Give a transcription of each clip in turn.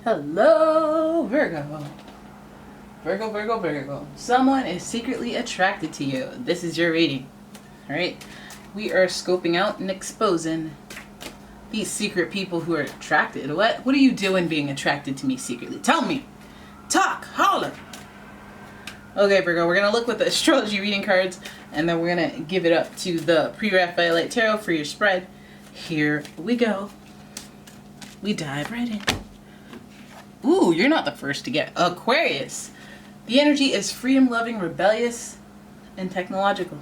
Hello, Virgo. Virgo, Virgo, Virgo. Someone is secretly attracted to you. This is your reading. Alright? We are scoping out and exposing these secret people who are attracted. What are you doing being attracted to me secretly? Tell me. Talk. Holler. Okay, Virgo, we're going to look with the astrology reading cards, and then we're going to give it up to the pre-Raphaelite Tarot for your spread. Here we go. We dive right in. Ooh, you're not the first to get Aquarius. The energy is freedom-loving, rebellious, and technological.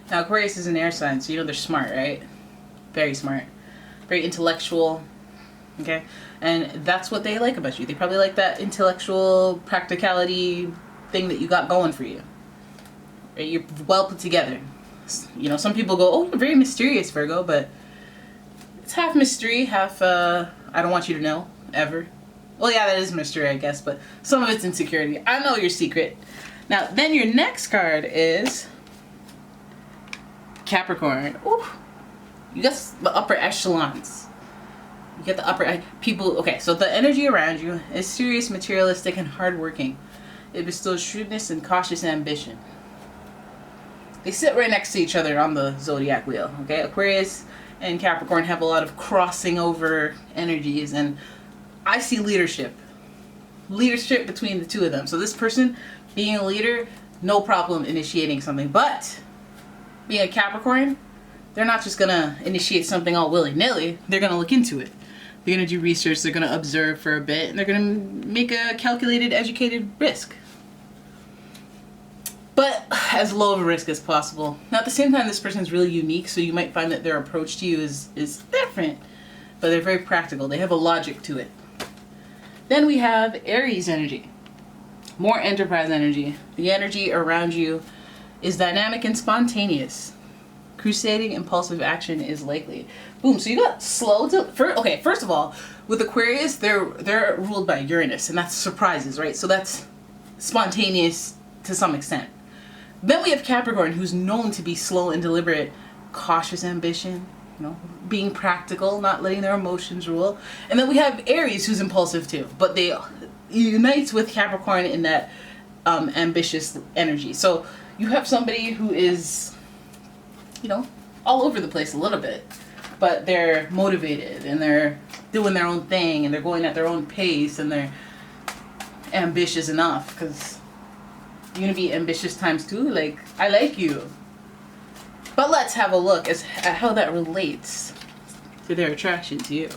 Now, Aquarius is an air sign, so you know they're smart, right? Very smart. Very intellectual. Okay? And that's what they like about you. They probably like that intellectual practicality thing that you got going for you. Right? You're well put together. You know, some people go, oh, you're very mysterious, Virgo, but it's half mystery, half, I don't want you to know, ever. Well, yeah, that is mystery, I guess, but some of it's insecurity. I know your secret. Now, then your next card is Capricorn. Ooh. You got the upper echelons. You get the upper people. Okay, so the energy around you is serious, materialistic, and hardworking. It bestows shrewdness and cautious ambition. They sit right next to each other on the zodiac wheel. Okay, Aquarius and Capricorn have a lot of crossing over energies, and I see leadership between the two of them. So this person being a leader, no problem initiating something, but being a Capricorn, they're not just gonna initiate something all willy-nilly. They're gonna look into it. They're gonna do research, they're gonna observe for a bit, and they're gonna make a calculated, educated risk. But as low of a risk as possible. Now at the same time, this person's really unique, so you might find that their approach to you is different. But they're very practical. They have a logic to it. Then we have Aries energy. More enterprise energy. The energy around you is dynamic and spontaneous. Crusading, impulsive action is likely. Boom, so you got slow to... First of all, with Aquarius, they're ruled by Uranus, and that's surprises, right? So that's spontaneous to some extent. Then we have Capricorn, who's known to be slow and deliberate, cautious ambition, you know, being practical, not letting their emotions rule. And then we have Aries, who's impulsive too, but they unites with Capricorn in that ambitious energy. So you have somebody who is, you know, all over the place a little bit, but they're motivated and they're doing their own thing and they're going at their own pace and they're ambitious enough, because you're gonna be ambitious times two. Like, I like you. But let's have a look at how that relates to their attraction to you.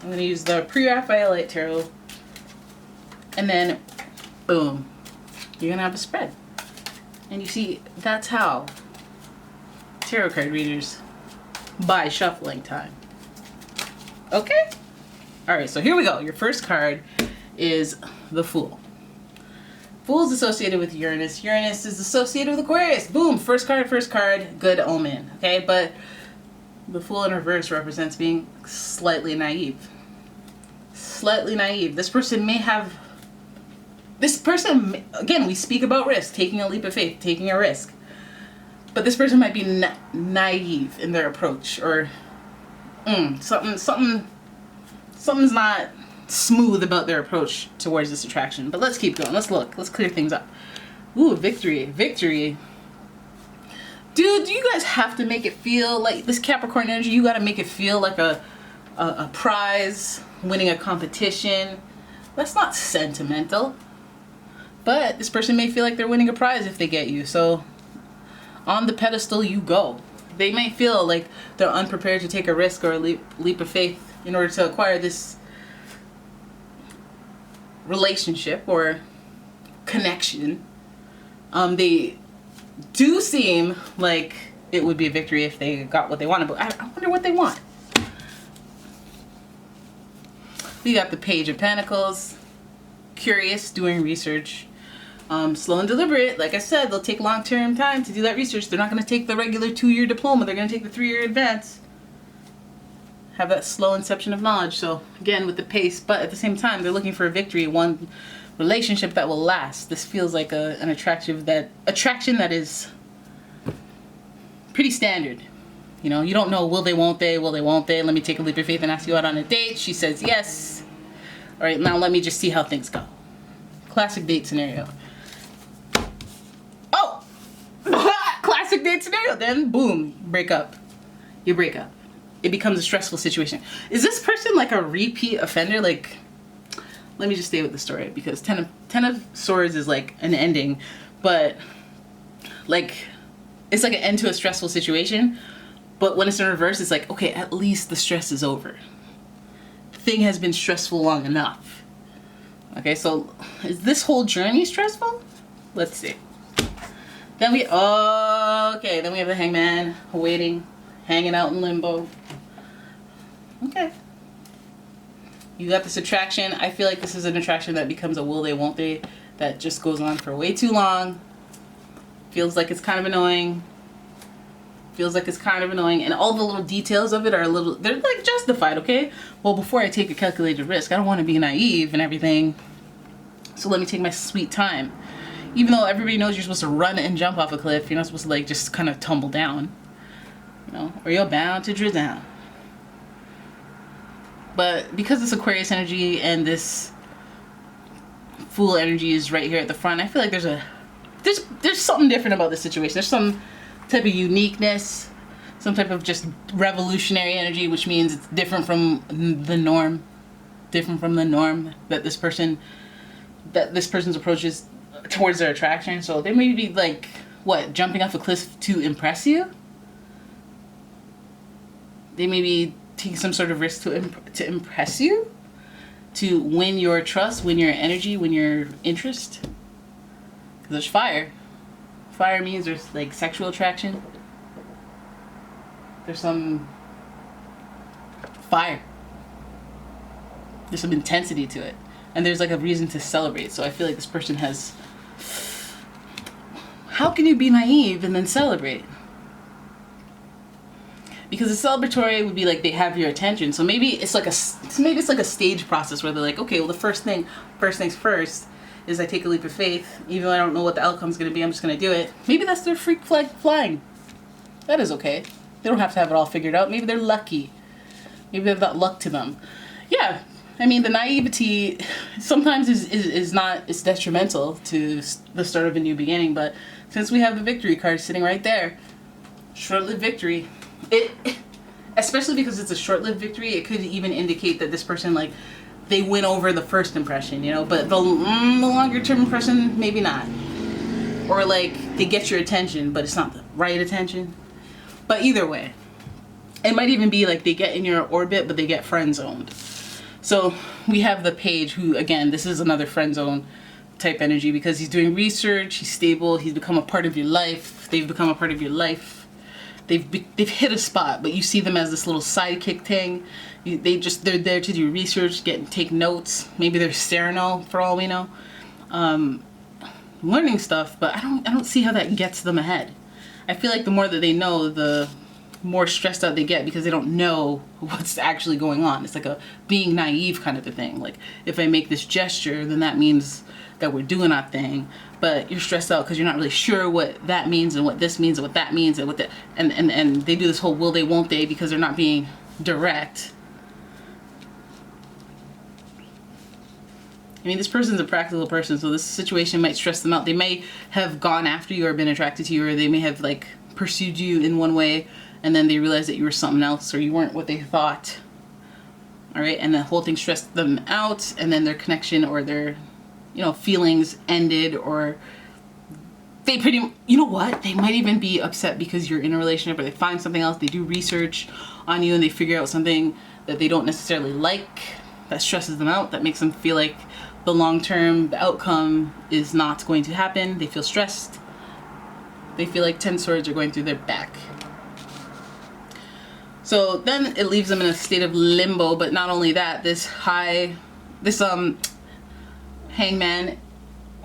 I'm gonna use the pre-Raphaelite Tarot, and then boom, you're gonna have a spread. And you see, that's how tarot card readers buy shuffling time. Okay? Alright, so here we go. Your first card is the Fool. Fool is associated with Uranus. Uranus is associated with Aquarius. Boom! First card, good omen. Okay? But the Fool in reverse represents being slightly naive. Slightly naive. This person, again, we speak about risk, taking a leap of faith, taking a risk. But this person might be naive in their approach, or something's not smooth about their approach towards this attraction. But let's keep going. Let's look. Let's clear things up. Ooh, victory. Victory. Dude, you guys have to make it feel like this Capricorn energy. You got to make it feel like a prize, winning a competition. That's not sentimental. But this person may feel like they're winning a prize if they get you. So on the pedestal you go. They may feel like they're unprepared to take a risk or a leap of faith in order to acquire this relationship or connection. They do seem like it would be a victory if they got what they wanted, but I wonder what they want. We got the Page of Pentacles. Curious, doing research. Slow and deliberate. Like I said, they'll take long-term time to do that research. They're not going to take the regular 2-year diploma. They're going to take the 3-year advance. Have that slow inception of knowledge. So again, with the pace, but at the same time, they're looking for a victory, one relationship that will last. This feels like an attraction that is pretty standard. You know, you don't know, will they, won't they, will they, won't they? Let me take a leap of faith and ask you out on a date. She says yes. All right, now let me just see how things go. Classic date scenario. Oh! Classic date scenario. Then, boom, break up. You break up. It becomes a stressful situation. Is this person like a repeat offender? Like, let me just stay with the story, because Ten of Swords is like an ending, but like, it's like an end to a stressful situation. But when it's in reverse, it's like, okay, at least the stress is over. Thing has been stressful long enough. Okay, so is this whole journey stressful? Let's see. Then we have the Hangman waiting, hanging out in limbo. Okay. You got this attraction. I feel like this is an attraction that becomes a will they, won't they, that just goes on for way too long. Feels like it's kind of annoying. And all the little details of it are they're like justified, okay? Well, before I take a calculated risk, I don't want to be naive and everything. So let me take my sweet time. Even though everybody knows you're supposed to run and jump off a cliff, you're not supposed to like just kind of tumble down. You know, or you're bound to drift down. But because it's Aquarius energy and this Fool energy is right here at the front, I feel like there's something different about this situation. There's some type of uniqueness, some type of just revolutionary energy, which means it's different from the norm. That this person's approach is towards their attraction. So they may be like, what, jumping off a cliff to impress you? They may be taking some sort of risk to impress you, to win your trust, win your energy, win your interest. Because there's fire. Fire means there's like sexual attraction. There's some fire. There's some intensity to it. And there's like a reason to celebrate. So I feel like this person has... How can you be naive and then celebrate? Because the celebratory would be like they have your attention. So maybe it's like a stage process where they're like, okay, well, the first things first is I take a leap of faith. Even though I don't know what the outcome's going to be, I'm just going to do it. Maybe that's their freak flag flying. That is okay. They don't have to have it all figured out. Maybe they're lucky. Maybe they've got luck to them. Yeah. I mean, the naivety sometimes is detrimental to the start of a new beginning. But since we have the victory card sitting right there, short-lived victory. Especially because it's a short-lived victory, it could even indicate that this person, like, they win over the first impression, you know, but the longer-term impression, maybe not. Or, like, they get your attention, but it's not the right attention. But either way, it might even be like they get in your orbit, but they get friend-zoned. So we have the Page, who, again, this is another friend-zone type energy because he's doing research, he's stable, he's become a part of your life, they've become a part of your life. They've hit a spot, but you see them as this little sidekick thing. They're there to do research, take notes. Maybe they're Sereno for all we know, learning stuff. But I don't see how that gets them ahead. I feel like the more that they know, the more stressed out they get because they don't know what's actually going on. It's like a being naive kind of a thing. Like, if I make this gesture, then that means that we're doing our thing. But you're stressed out because you're not really sure what that means and what this means and what that means and what that, and they do this whole will they, won't they, because they're not being direct. I mean, this person's a practical person, so this situation might stress them out. They may have gone after you or been attracted to you, or they may have like pursued you in one way and then they realized that you were something else or you weren't what they thought. All right, and the whole thing stressed them out, and then their connection or their, you know, feelings ended, or they you know what? They might even be upset because you're in a relationship, or they find something else, they do research on you and they figure out something that they don't necessarily like, that stresses them out, that makes them feel like the long-term, the outcome is not going to happen. They feel stressed. They feel like 10 swords are going through their back. So then it leaves them in a state of limbo, but not only that, this Hangman,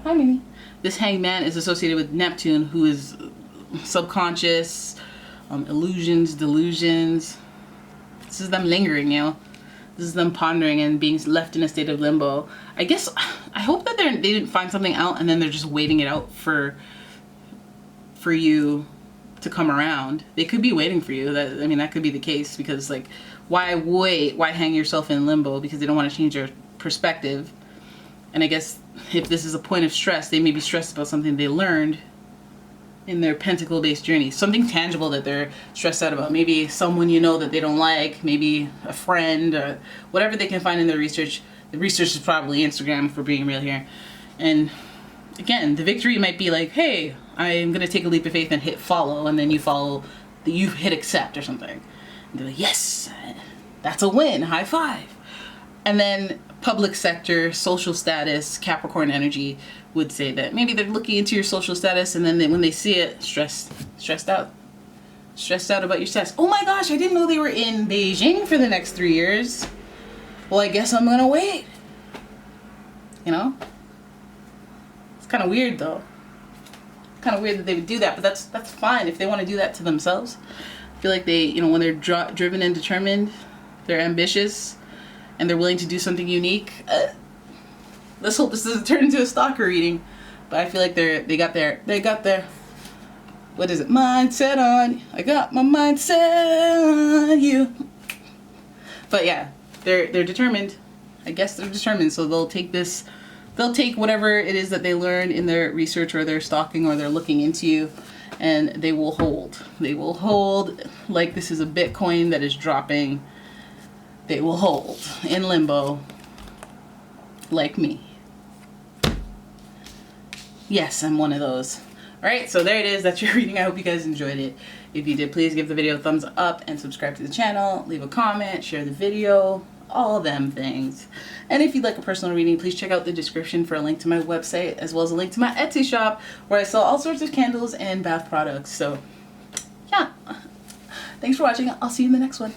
hi Mimi. This Hangman is associated with Neptune, who is subconscious, illusions, delusions. This is them lingering, you know. This is them pondering and being left in a state of limbo. I guess, I hope that they didn't find something out and then they're just waiting it out for you to come around. They could be waiting for you. That, I mean, that could be the case, because like, why wait? Why hang yourself in limbo? Because they don't want to change your perspective. And I guess if this is a point of stress, they may be stressed about something they learned in their pentacle-based journey. Something tangible that they're stressed out about. Maybe someone you know that they don't like, maybe a friend, or whatever they can find in their research. The research is probably Instagram, if we're being real here. And again, the victory might be like, hey, I'm going to take a leap of faith and hit follow, and then you follow, you hit accept or something. And they're like, yes, that's a win, high five. And then public sector, social status, Capricorn energy would say that maybe they're looking into your social status, and then when they see it, stressed out about your status. Oh my gosh, I didn't know they were in Beijing for the next 3 years. Well, I guess I'm gonna wait. You know? It's kind of weird though. Kind of weird that they would do that, but that's fine if they want to do that to themselves. I feel like they, when they're driven and determined, they're ambitious, and they're willing to do something unique. Let's hope this doesn't turn into a stalker reading. But I feel like they got their what is it, mindset on. I got my mindset on you. But yeah, they're determined. I guess they're determined. So they'll take whatever it is that they learned in their research, or their stalking, or they're looking into you, and they will hold. They will hold like this is a Bitcoin that is dropping. They will hold in limbo like me. Yes, I'm one of those. Alright, so there it is. That's your reading. I hope you guys enjoyed it. If you did, please give the video a thumbs up and subscribe to the channel. Leave a comment, share the video, all them things. And if you'd like a personal reading, please check out the description for a link to my website, as well as a link to my Etsy shop, where I sell all sorts of candles and bath products. So, yeah. Thanks for watching. I'll see you in the next one.